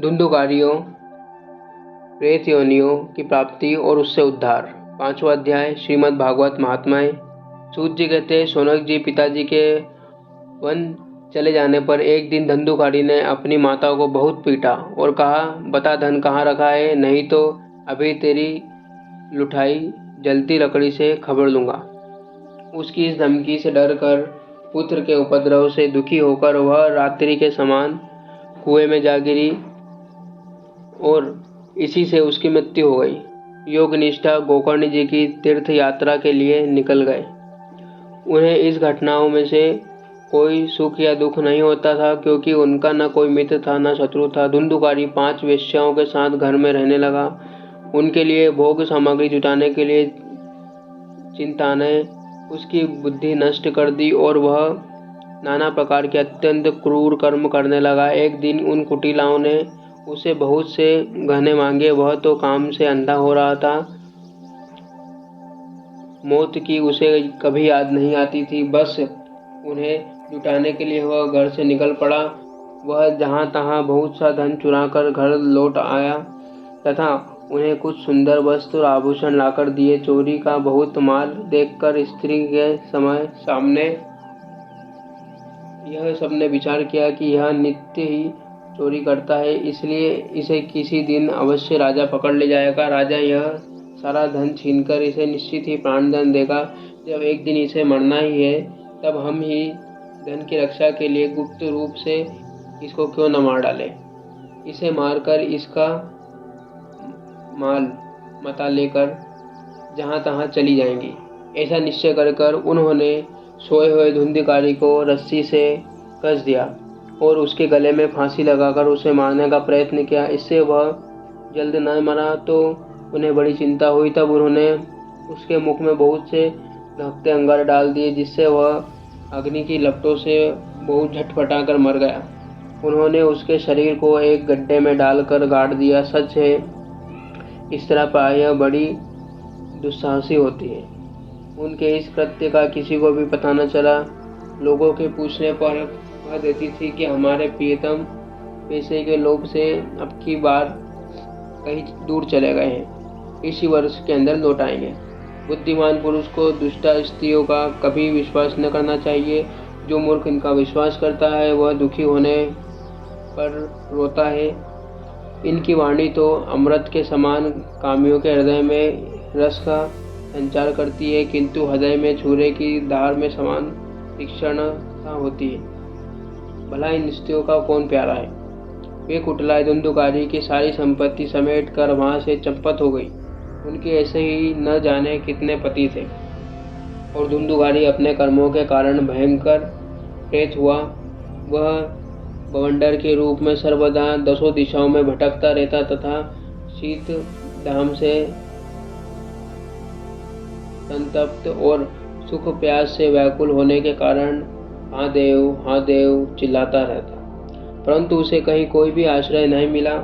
धुंधुकारियों, प्रेत योनियों की प्राप्ति और उससे उद्धार। 5वां अध्याय श्रीमद् भागवत महात्म्य। सूत जी कहते हैं, शौनक जी पिताजी के वन चले जाने पर एक दिन धुंधुकारी ने अपनी माता को बहुत पीटा और कहा, बता धन कहाँ रखा है, नहीं तो अभी तेरी लुठाई जलती लकड़ी से खबर लूँगा। उसकी इस धमकी से डर कर, पुत्र के उपद्रव से दुखी होकर वह रात्रि के समान कुएं में जा गिरी और इसी से उसकी मृत्यु हो गई। योग निष्ठा गोकर्ण जी की तीर्थ यात्रा के लिए निकल गए। उन्हें इस घटनाओं में से कोई सुख या दुख नहीं होता था, क्योंकि उनका न कोई मित्र था न शत्रु था। धुंधुकारी 5 वेश्याओं के साथ घर में रहने लगा। उनके लिए भोग सामग्री जुटाने के लिए चिंता ने उसकी बुद्धि नष्ट कर दी और वह नाना प्रकार के अत्यंत क्रूर कर्म करने लगा। एक दिन उन कुटिलाओं ने उसे बहुत से गहने मांगे। वह तो काम से अंधा हो रहा था। मौत की उसे कभी याद नहीं आती थी। बस उन्हें जुटाने के लिए वह घर से निकल पड़ा। वह जहाँ तहाँ बहुत सा धन चुराकर घर लौट आया तथा उन्हें कुछ सुंदर वस्त्र और आभूषण लाकर दिए। चोरी का बहुत माल देखकर स्त्री के सामने यह सबने विचार किया कि यह नित्य ही चोरी करता है, इसलिए इसे किसी दिन अवश्य राजा पकड़ ले जाएगा। राजा यह सारा धन छीनकर इसे निश्चित ही प्राणदंड देगा। जब एक दिन इसे मरना ही है, तब हम ही धन की रक्षा के लिए गुप्त रूप से इसको क्यों न मार डालें। इसे मारकर इसका माल मता लेकर जहाँ तहाँ चली जाएंगी। ऐसा निश्चय कर उन्होंने सोए हुए धुंधुकारी को रस्सी से कस दिया और उसके गले में फांसी लगाकर उसे मारने का प्रयत्न किया। इससे वह जल्द न मरा तो उन्हें बड़ी चिंता हुई। तब उन्होंने उसके मुख में बहुत से धकते अंगारे डाल दिए, जिससे वह अग्नि की लपटों से बहुत झटपटा कर मर गया। उन्होंने उसके शरीर को एक गड्ढे में डालकर गाड़ दिया। सच है, इस तरह प्रायः बड़ी दुस्साहसी होती है। उनके इस कृत्य का किसी को भी पता न चला। लोगों के पूछने पर वह देती थी कि हमारे प्रियतम पैसे के लोभ से अब की बार कहीं दूर चले गए हैं, इसी वर्ष के अंदर लौट आएंगे। बुद्धिमान पुरुष को दुष्टा स्त्रियों का कभी विश्वास न करना चाहिए। जो मूर्ख इनका विश्वास करता है वह दुखी होने पर रोता है। इनकी वाणी तो अमृत के समान कामियों के हृदय में रस का संचार करती है, किंतु हृदय में छुरे की धार में समान तीक्ष्णता होती है। भला इन स्त्रियों का कौन प्यारा है। वे कुटिला धुंधुकारी की सारी संपत्ति समेट कर वहाँ से चंपत हो गई। उनके ऐसे ही न जाने कितने पति थे और धुंधुकारी अपने कर्मों के कारण भयंकर प्रेत हुआ। वह बवंडर के रूप में सर्वदा 10 दिशाओं में भटकता रहता तथा शीत धाम से संतप्त और सुख प्यास से व्याकुल होने के कारण हाँ देव चिल्लाता रहता, परंतु उसे कहीं कोई भी आश्रय नहीं मिला।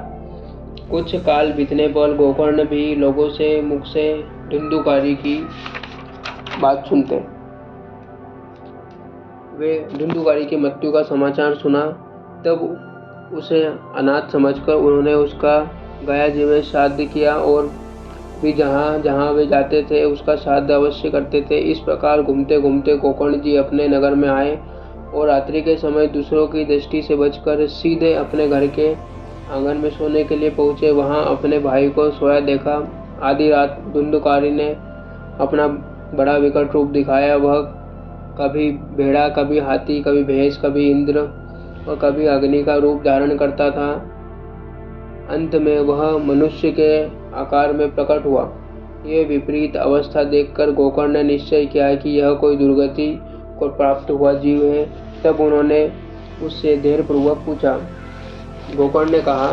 कुछ काल बीतने पर गोकर्ण भी लोगों से मुख से धुंधुकारी की बात सुनते। वे धुंधुकारी की मृत्यु का समाचार सुना, तब उसे अनाथ समझकर उन्होंने उसका गया जी में श्राद्ध किया और भी जहाँ जहाँ वे जाते थे उसका श्राद्ध अवश्य करते थे। इस प्रकार घूमते घूमते गोकर्ण जी अपने नगर में आए और रात्रि के समय दूसरों की दृष्टि से बचकर सीधे अपने घर के आंगन में सोने के लिए पहुँचे। वहाँ अपने भाई को सोया देखा। आधी रात धुंधुकारी ने अपना बड़ा विकट रूप दिखाया। वह कभी भेड़ा, कभी हाथी, कभी भैंस, कभी इंद्र और कभी अग्नि का रूप धारण करता था। अंत में वह मनुष्य के आकार में प्रकट हुआ। यह विपरीत अवस्था देखकर गोकर्ण ने निश्चय किया कि यह कोई दुर्गति को प्राप्त हुआ जीव है। तब उन्होंने उससे धैर्यपूर्वक पूछा। गोकर्ण ने कहा,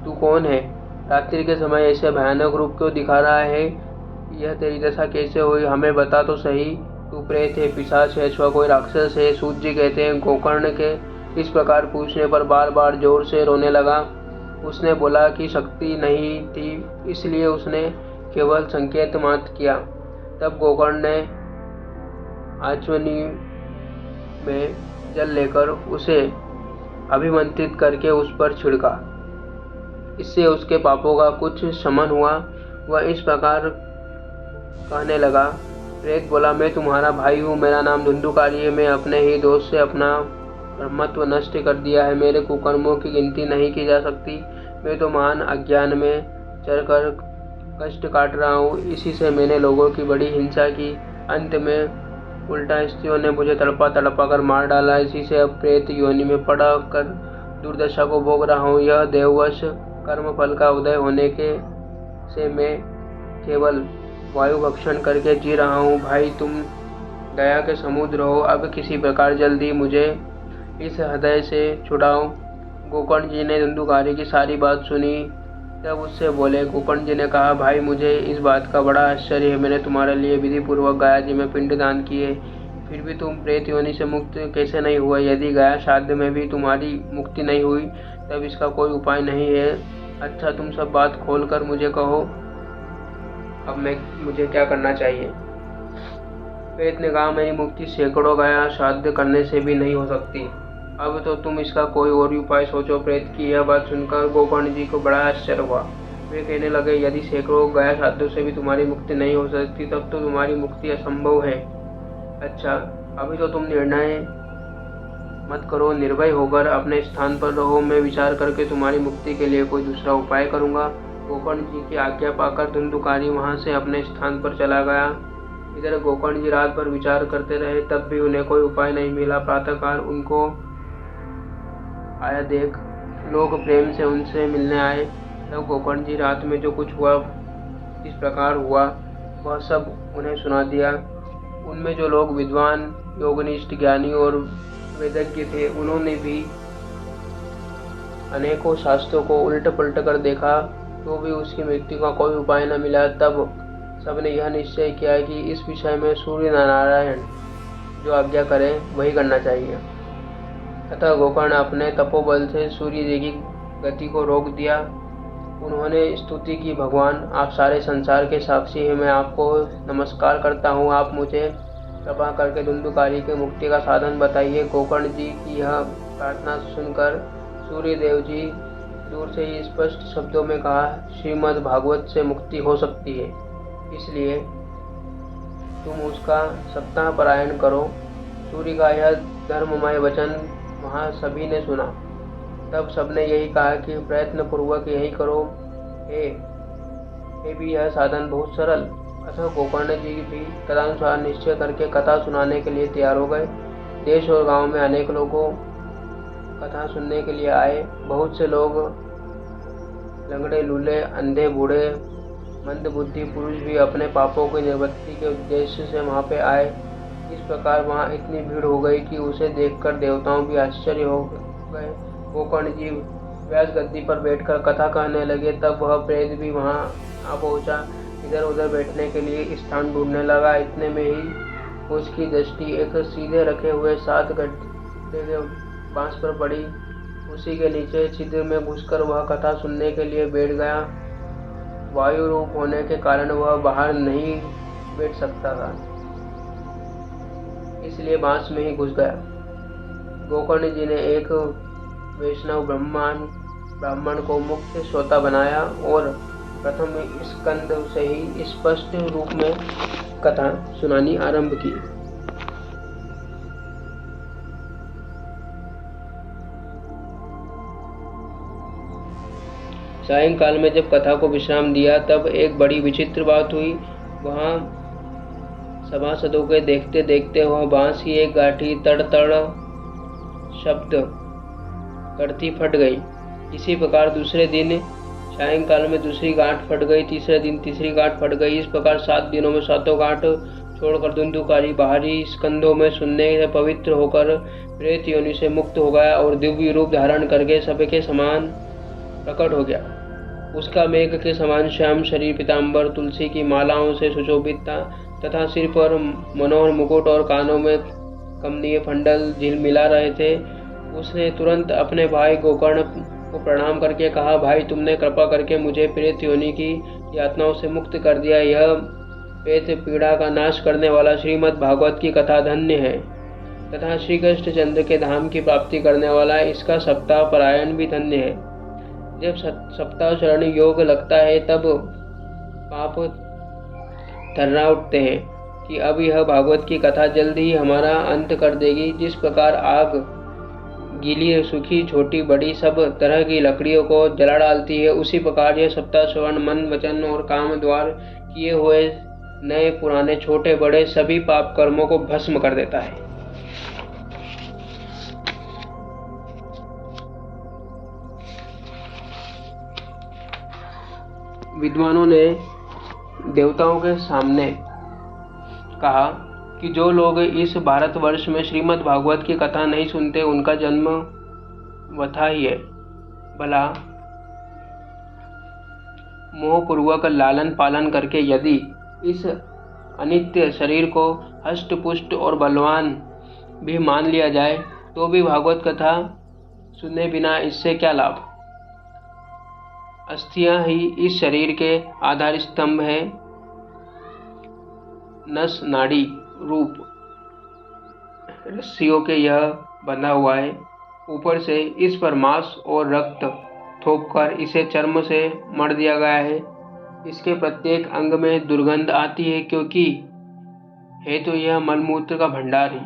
तू कौन है? रात्रि के समय ऐसे भयानक रूप क्यों दिखा रहा है? यह तेरी दशा कैसे हुई, हमें बता तो सही। तू प्रेत है, पिशाच है अथवा कोई राक्षस है? सूत जी कहते हैं, गोकर्ण के इस प्रकार पूछने पर बार बार जोर से रोने लगा। उसने बोला कि शक्ति नहीं थी, इसलिए उसने केवल संकेत मात्र किया। तब गोकर्ण ने आचमनी में जल लेकर उसे अभिमंत्रित करके उस पर छिड़का। इससे उसके पापों का कुछ शमन हुआ। वह इस प्रकार कहने लगा, प्रेत बोला, मैं तुम्हारा भाई हूँ, मेरा नाम धुंधुकारी है। मैं अपने ही दोष से अपना ब्रह्मत्व नष्ट कर दिया है। मेरे कुकर्मों की गिनती नहीं की जा सकती। मैं तो महान अज्ञान में चढ़कर कष्ट काट रहा हूँ। इसी से मैंने लोगों की बड़ी हिंसा की। अंत में उल्टा स्त्रियों ने मुझे तड़पा तड़पा कर मार डाला। इसी से अब प्रेत योनि में पड़ा कर दुर्दशा को भोग रहा हूँ। यह देववश कर्म फल का उदय होने के से मैं केवल वायु भक्षण करके जी रहा हूँ। भाई, तुम दया के समुद्र हो, अब किसी प्रकार जल्दी मुझे इस हृदय से छुड़ाओ। गोकर्ण जी ने धुंधुकारी की सारी बात सुनी। तब उससे बोले, गोकर्ण जी ने कहा, भाई, मुझे इस बात का बड़ा आश्चर्य है। मैंने तुम्हारे लिए विधि पूर्वक गया जी में पिंड दान किए, फिर भी तुम प्रेत योनि से मुक्त कैसे नहीं हुए? यदि गया श्राद्ध में भी तुम्हारी मुक्ति नहीं हुई, तब इसका कोई उपाय नहीं है। अच्छा, तुम सब बात खोल कर मुझे कहो, अब मुझे क्या करना चाहिए? प्रेत ने कहा, मेरी मुक्ति सैकड़ों गया श्राद्ध करने से भी नहीं हो सकती। अब तो तुम इसका कोई और उपाय सोचो। प्रेत की यह बात सुनकर गोकर्ण जी को बड़ा आश्चर्य हुआ। वे कहने लगे, यदि सैकड़ों गया श्राद्धों से भी तुम्हारी मुक्ति नहीं हो सकती, तब तो तुम्हारी मुक्ति असंभव है। अच्छा, अभी तो तुम निर्णय मत करो, निर्भय होकर अपने स्थान पर रहो। मैं विचार करके तुम्हारी मुक्ति के लिए कोई दूसरा उपाय करूंगा। गोकर्ण जी की आज्ञा पाकर धुंधुकारी वहां से अपने स्थान पर चला गया। इधर गोकर्ण जी रात भर विचार करते रहे, तब भी उन्हें कोई उपाय नहीं मिला। प्रातःकाल उनको आया देख लोग प्रेम से उनसे मिलने आए। तब गोकर्ण जी रात में जो कुछ हुआ, इस प्रकार हुआ, वह सब उन्हें सुना दिया। उनमें जो लोग विद्वान, योगनिष्ठ, ज्ञानी और वेदज्ञ थे, उन्होंने भी अनेकों शास्त्रों को उल्ट पलट कर देखा, तो भी उसकी मृत्यु का कोई उपाय न मिला। तब सबने यह निश्चय किया कि इस विषय में सूर्य नारायण जो आज्ञा करें वही करना चाहिए। अतः गोकर्ण अपने तपोबल से सूर्य जी की गति को रोक दिया। उन्होंने स्तुति की, भगवान, आप सारे संसार के साक्षी हैं, मैं आपको नमस्कार करता हूँ। आप मुझे कृपा करके धुंधुकारी के मुक्ति का साधन बताइए। गोकर्ण जी की यह प्रार्थना सुनकर सूर्य देव जी दूर से ही स्पष्ट शब्दों में कहा, श्रीमद् भागवत से मुक्ति हो सकती है, इसलिए तुम उसका सप्ताह पारायण करो। सूर्य का यह धर्ममय वचन वहाँ सभी ने सुना। तब सबने यही कहा कि प्रयत्न पूर्वक यही करो। हे भी यह साधन बहुत सरल। अतः गोकर्ण जी भी तदनुसार निश्चय करके कथा सुनाने के लिए तैयार हो गए। देश और गांव में अनेक लोगों कथा सुनने के लिए आए। बहुत से लोग लंगड़े, लूले, अंधे, बूढ़े, मंदबुद्धि पुरुष भी अपने पापों की निवृत्ति के उद्देश्य से वहाँ पे आए। इस प्रकार वहाँ इतनी भीड़ हो गई कि उसे देखकर देवताओं भी आश्चर्य हो गए। गोकर्ण जी व्यास गद्दी पर बैठकर कथा कहने लगे। तब वह प्रेत भी वहाँ आ पहुँचा। इधर उधर बैठने के लिए स्थान ढूंढने लगा। इतने में ही उसकी दृष्टि एक सीधे रखे हुए 7 गड्ढे के बांस पर पड़ी। उसी के नीचे छिद्र में घुसकर वह कथा सुनने के लिए बैठ गया। वायु रूप होने के कारण वह बाहर नहीं बैठ सकता था, इसलिए बांस में ही घुस गया। गोकर्ण जी ने एक वैष्णव ब्राह्मण को मुख्य श्रोता बनाया और प्रथम स्कंद से ही स्पष्ट रूप में कथा सुनानी आरंभ की। सायंकाल में जब कथा को विश्राम दिया, तब एक बड़ी विचित्र बात हुई। वहाँ सभासदों के देखते देखते वह बांस की एक गांठी तड़ तड़ शब्द करती फट गई। इसी प्रकार दूसरे दिन सायंकाल में दूसरी गांठ फट गई, तीसरे दिन तीसरी गांठ फट गई। इस प्रकार 7 दिनों में 7 गांठ छोड़कर धुंधुकारी बाहरी स्कंदों में सुनने से पवित्र होकर प्रेत योनि से मुक्त हो गया और दिव्य रूप धारण करके सबके समान प्रकट हो गया। उसका मेघ के समान श्याम शरीर पीताम्बर तुलसी की मालाओं से सुशोभित था तथा सिर पर मनोहर मुकुट और कानों में कमनीय फंडल झिलमिला रहे थे। उसने तुरंत अपने भाई गोकर्ण को प्रणाम करके कहा, भाई, तुमने कृपा करके मुझे प्रेत योनि की यातनाओं से मुक्त कर दिया। यह प्रेत पीड़ा का नाश करने वाला श्रीमद् भागवत की कथा धन्य है। तथा श्री कृष्ण चंद्र के धाम की प्राप्ति करने वाला इसका सप्ताह परायण भी धन्य है। जब सप्ताह चरण योग लगता है तब पाप थर्रा उठते हैं कि अब यह भागवत की कथा जल्द ही हमारा अंत कर देगी। जिस प्रकार आग गीली सूखी छोटी बड़ी सब तरह की लकड़ियों को जला डालती है, उसी प्रकार यह सप्ताह श्रवण मन वचन और काम द्वार किए हुए नए पुराने छोटे बड़े सभी पाप कर्मों को भस्म कर देता है। विद्वानों ने देवताओं के सामने कहा कि जो लोग इस भारतवर्ष में श्रीमद् भागवत की कथा नहीं सुनते उनका जन्म वथा ही है। भला मोहपूर्वक लालन पालन करके यदि इस अनित्य शरीर को हष्ट पुष्ट और बलवान भी मान लिया जाए तो भी भागवत कथा सुने बिना इससे क्या लाभ। अस्थियां ही इस शरीर के आधार स्तंभ है। नस नाड़ी रूप रस्सियों के यह बंधा हुआ है। ऊपर से इस पर मांस और रक्त थोपकर इसे चर्म से मढ़ दिया गया है। इसके प्रत्येक अंग में दुर्गंध आती है क्योंकि है तो यह मलमूत्र का भंडार ही।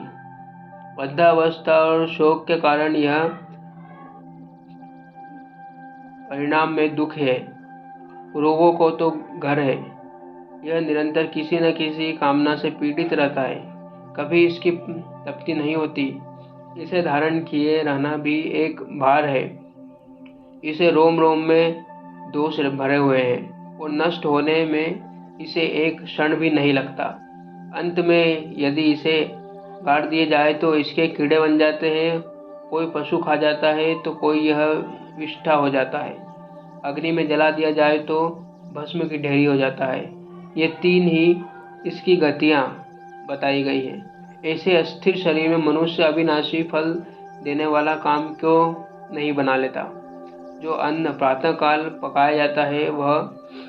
वृद्धावस्था और शोक के कारण यह परिणाम में दुख है। रोगों को तो घर है। यह निरंतर किसी न किसी कामना से पीड़ित रहता है, कभी इसकी तृप्ति नहीं होती। इसे धारण किए रहना भी एक भार है। इसे रोम रोम में दोष भरे हुए हैं और नष्ट होने में इसे एक क्षण भी नहीं लगता। अंत में यदि इसे गाड़ दिए जाए तो इसके कीड़े बन जाते हैं। कोई पशु खा जाता है तो कोई यह विष्ठा हो जाता है। अग्नि में जला दिया जाए तो भस्म की ढेरी हो जाता है। ये तीन ही इसकी गतियाँ बताई गई हैं। ऐसे अस्थिर शरीर में मनुष्य अविनाशी फल देने वाला काम क्यों नहीं बना लेता। जो अन्न प्रातः काल पकाया जाता है वह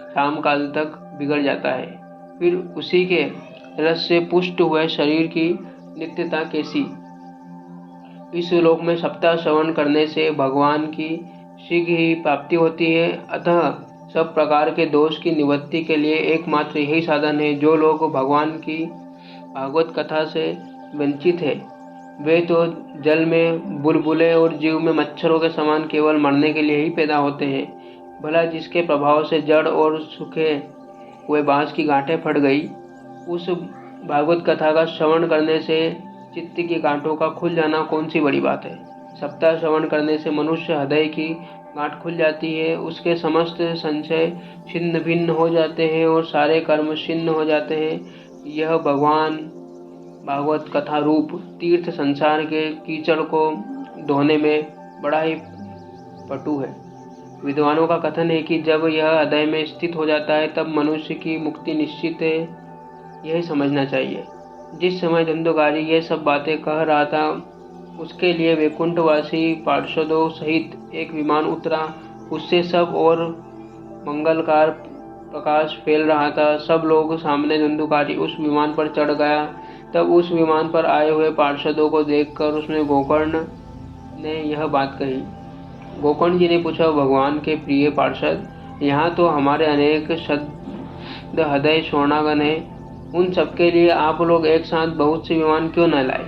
शाम काल तक बिगड़ जाता है। फिर उसी के रस से पुष्ट हुए शरीर की नित्यता कैसी। इस लोक में सप्ताह श्रवण करने से भगवान की शीघ्र ही प्राप्ति होती है। अतः सब प्रकार के दोष की निवृत्ति के लिए एकमात्र यही साधन है। जो लोग भगवान की भागवत कथा से वंचित है वे तो जल में बुलबुले और जीव में मच्छरों के समान केवल मरने के लिए ही पैदा होते हैं। भला जिसके प्रभाव से जड़ और सूखे हुए बांस की गांठें फट गई, उस भागवत कथा का श्रवण करने से चित्त की गांठों का खुल जाना कौन सी बड़ी बात है। सप्ताह श्रवण करने से मनुष्य हृदय की गांठ खुल जाती है। उसके समस्त संशय छिन्न भिन्न हो जाते हैं और सारे कर्म छिन्न हो जाते हैं। यह भगवान भागवत कथा रूप तीर्थ संसार के कीचड़ को धोने में बड़ा ही पटु है। विद्वानों का कथन है कि जब यह हृदय में स्थित हो जाता है तब मनुष्य की मुक्ति निश्चित है। यही समझना चाहिए। जिस समय धुंधुकारी ये सब बातें कह रहा था उसके लिए वैकुंठवासी पार्षदों सहित एक विमान उतरा। उससे सब और मंगलकार प्रकाश फैल रहा था। सब लोग सामने धुंधुकारी उस विमान पर चढ़ गया। तब उस विमान पर आए हुए पार्षदों को देखकर उसमें गोकर्ण ने यह बात कही। गोकर्ण जी ने पूछा, भगवान के प्रिय पार्षद, यहाँ तो हमारे अनेक शुद्ध हृदय शरणागण हैं। उन सबके लिए आप लोग एक साथ बहुत से विमान क्यों न लाए।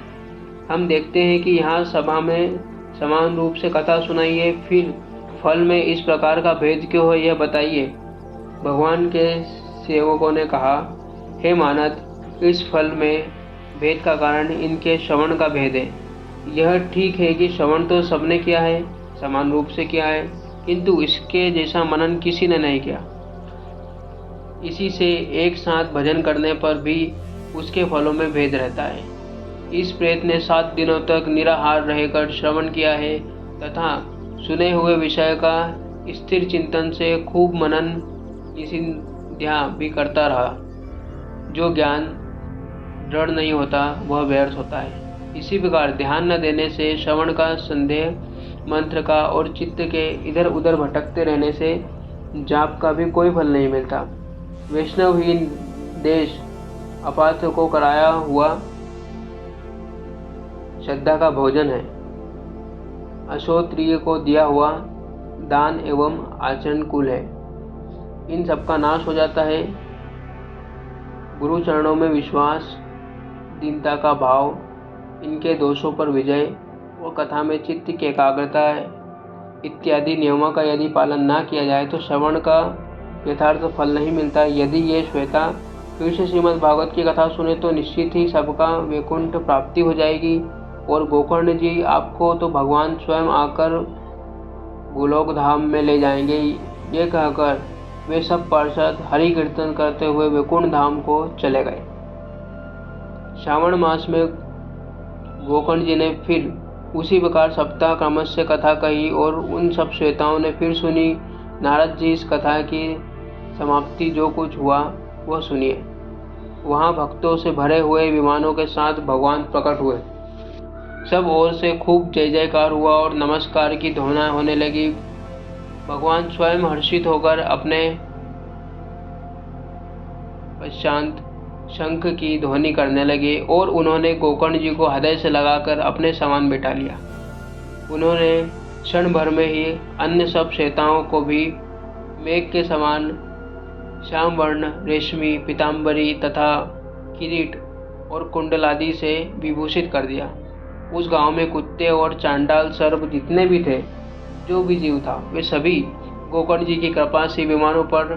हम देखते हैं कि यहाँ सभा में समान रूप से कथा सुनाइए, फिर फल में इस प्रकार का भेद क्यों है यह बताइए। भगवान के सेवकों ने कहा, हे मानद, इस फल में भेद का कारण इनके श्रवण का भेद है। यह ठीक है कि श्रवण तो सबने किया है, समान रूप से किया है, किंतु इसके जैसा मनन किसी ने नहीं किया। इसी से एक साथ भजन करने पर भी उसके फलों में भेद रहता है। इस प्रेत ने 7 दिनों तक निराहार रहकर श्रवण किया है तथा सुने हुए विषय का स्थिर चिंतन से खूब मनन निषिध्या भी करता रहा। जो ज्ञान दृढ़ नहीं होता वह व्यर्थ होता है। इसी प्रकार ध्यान न देने से, श्रवण का, संदेह मंत्र का और चित्त के इधर उधर भटकते रहने से जाप का भी कोई फल नहीं मिलता। वैष्णवहीन देश अपात्र को कराया हुआ श्रद्धा का भोजन है। अश्रोत्रिय को दिया हुआ दान एवं आचरण कुल है। इन सब का नाश हो जाता है। गुरु चरणों में विश्वास, दीनता का भाव, इनके दोषों पर विजय और कथा में चित्त की एकाग्रता इत्यादि नियमों का यदि पालन ना किया जाए तो श्रवण का यथार्थ फल नहीं मिलता। यदि ये श्वेता फिर से श्रीमद् भागवत की कथा सुने तो निश्चित ही सबका वैकुंठ प्राप्ति हो जाएगी। और गोकर्ण जी आपको तो भगवान स्वयं आकर गोलोक धाम में ले जाएंगे। ये कहकर वे सब पार्षद हरि कीर्तन करते हुए वैकुंठ धाम को चले गए। श्रावण मास में गोकर्ण जी ने फिर उसी प्रकार सप्ताह क्रमश से कथा कही और उन सब श्वेताओं ने फिर सुनी। नारद जी इस कथा की समाप्ति जो कुछ हुआ वह सुनिए। वहाँ भक्तों से भरे हुए विमानों के साथ भगवान प्रकट हुए। सब ओर से खूब जय जयकार हुआ और नमस्कार की ध्वनि होने लगी। भगवान स्वयं हर्षित होकर अपने पश्चात शंख की ध्वनि करने लगे और उन्होंने गोकर्ण जी को हृदय से लगाकर अपने समान बिठा लिया। उन्होंने क्षण भर में ही अन्य सब श्वेताओं को भी मेघ के समान श्याम वर्ण, रेशमी, पीताम्बरी तथा किरीट और कुंडल आदि से विभूषित कर दिया। उस गांव में कुत्ते और चांडाल सर्प जितने भी थे, जो भी जीव था, वे सभी गोकर्ण जी की कृपा से विमानों पर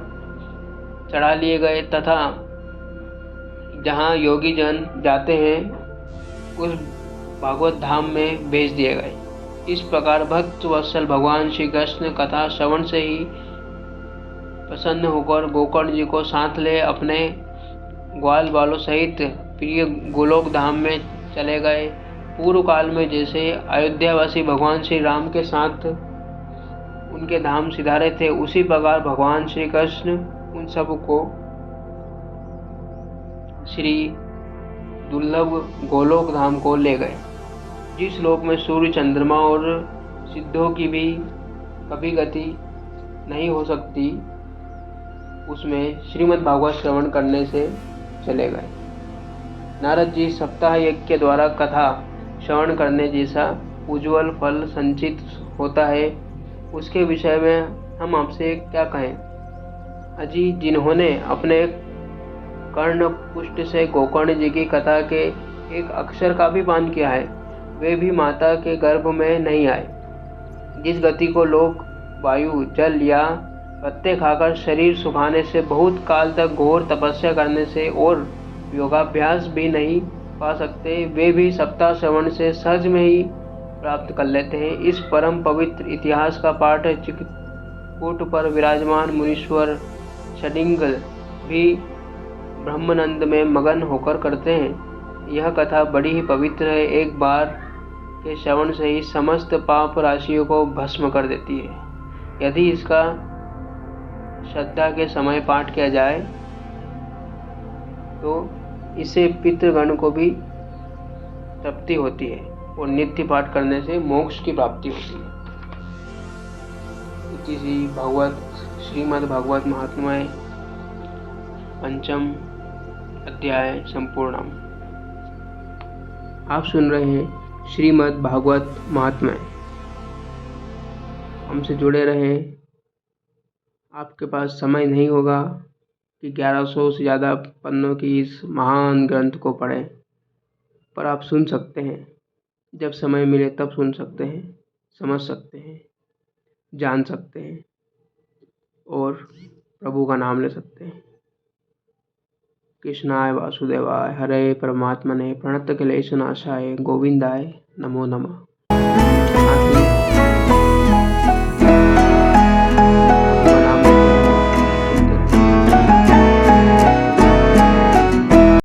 चढ़ा लिए गए तथा जहाँ योगी जन जाते हैं उस भागवत धाम में भेज दिए गए। इस प्रकार भक्त वत्सल भगवान श्री कृष्ण कथा श्रवण से ही प्रसन्न होकर गोकर्ण जी को साथ ले अपने ग्वाल बालों सहित प्रिय गोलोक धाम में चले गए। पूर्व काल में जैसे अयोध्यावासी भगवान श्री राम के साथ उनके धाम सिधारे थे, उसी प्रकार भगवान श्री कृष्ण उन सब को श्री दुर्लभ गोलोक धाम को ले गए, जिस लोक में सूर्य, चंद्रमा और सिद्धों की भी कभी गति नहीं हो सकती, उसमें श्रीमद् भागवत श्रवण करने से चले गए। नारद जी सप्ताह यज्ञ के द्वारा कथा श्रवण करने जैसा उज्ज्वल फल संचित होता है, उसके विषय में हम आपसे क्या कहें। अजी, जिन्होंने अपने कर्ण पुष्ट से गोकर्ण जी की कथा के एक अक्षर का भी पान किया है, वे भी माता के गर्भ में नहीं आए। जिस गति को लोग वायु, जल या पत्ते खाकर शरीर सुखाने से, बहुत काल तक घोर तपस्या करने से और योगाभ्यास भी नहीं पा सकते, वे भी सप्ताह श्रवण से सहज में ही प्राप्त कर लेते हैं। इस परम पवित्र इतिहास का पाठ चित्रकूट पर विराजमान मुनीश्वर षडिंग भी ब्रह्मानंद में मगन होकर करते हैं। यह कथा बड़ी ही पवित्र है, एक बार के श्रवण से ही समस्त पाप राशियों को भस्म कर देती है। यदि इसका श्रद्धा के समय पाठ किया जाए तो इससे पितृगण को भी तृप्ति होती है और नित्य पाठ करने से मोक्ष की प्राप्ति होती है। इति श्रीमद् भागवत महात्म्य पंचम अध्याय संपूर्णम। आप सुन रहे हैं श्रीमद् भागवत महात्म्य। हमसे जुड़े रहें। आपके पास समय नहीं होगा कि 1100 से ज़्यादा पन्नों की इस महान ग्रंथ को पढ़ें, पर आप सुन सकते हैं। जब समय मिले तब सुन सकते हैं, समझ सकते हैं, जान सकते हैं और प्रभु का नाम ले सकते हैं। कृष्णाय वासुदेवाय हरे परमात्मने प्रणतक्लेशनाशाय गोविंदाय नमो नमः।